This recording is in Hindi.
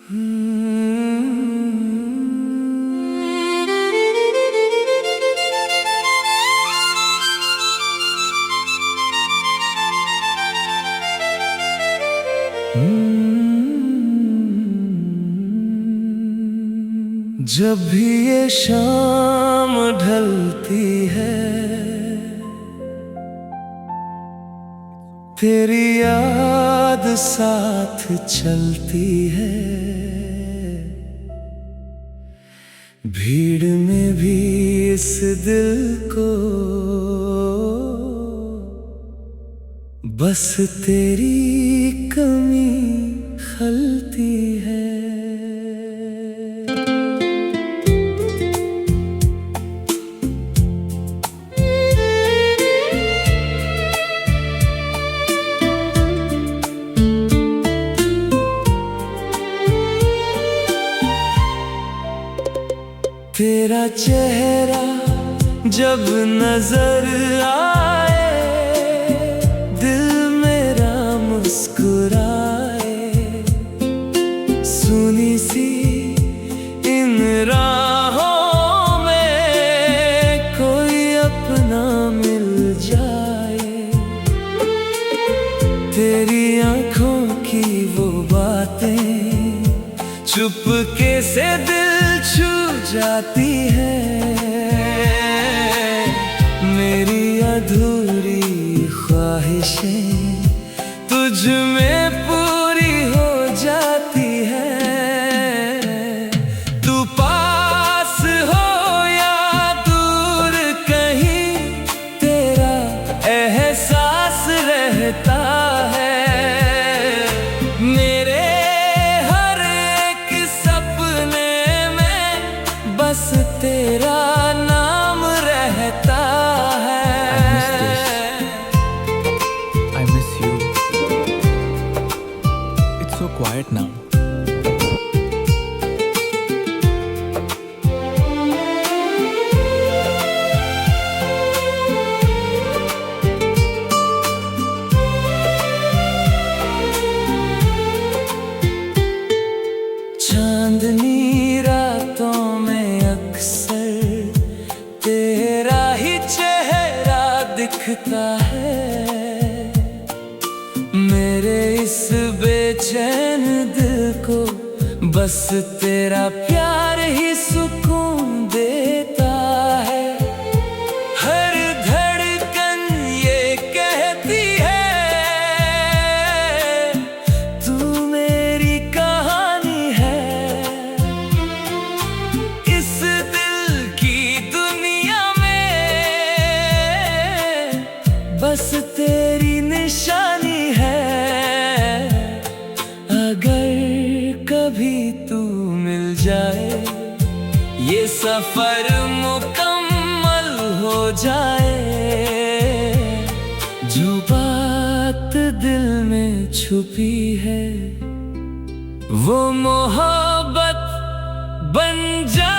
जब भी ये शाम ढलती है, तेरी याद साथ चलती है। भीड़ में भी इस दिल को बस तेरी कमी खलती है। तेरा चेहरा जब नजर आए, दिल मेरा मुस्कुराए। सुनी सी इन राहों में कोई अपना मिल जाए। तेरी आंखों की वो बातें चुपके से दिल छू जाती है। मेरी अधूरी ख्वाहिशें तुझ में पूरी हो जाती है। तू पास हो या दूर कहीं, तेरा एहसास रहता है। मेरे हर एक सपने में बस तेरा नाम रहता है। I miss you. It's so quiet now. चांदनी रातों में अक्सर तेरा ही चेहरा दिखता है। मेरे इस बेचैन दिल को बस तेरा प्यार ही सुकून देता है। हर धड़कन ये कहती है, तू मेरी कहानी है। इस दिल की दुनिया में बस तेरी निशानी है। अगर कभी तू मिल जाए, ये सफर मुकम्मल हो जाए। जो बात दिल में छुपी है, वो मोहब्बत बन जाए।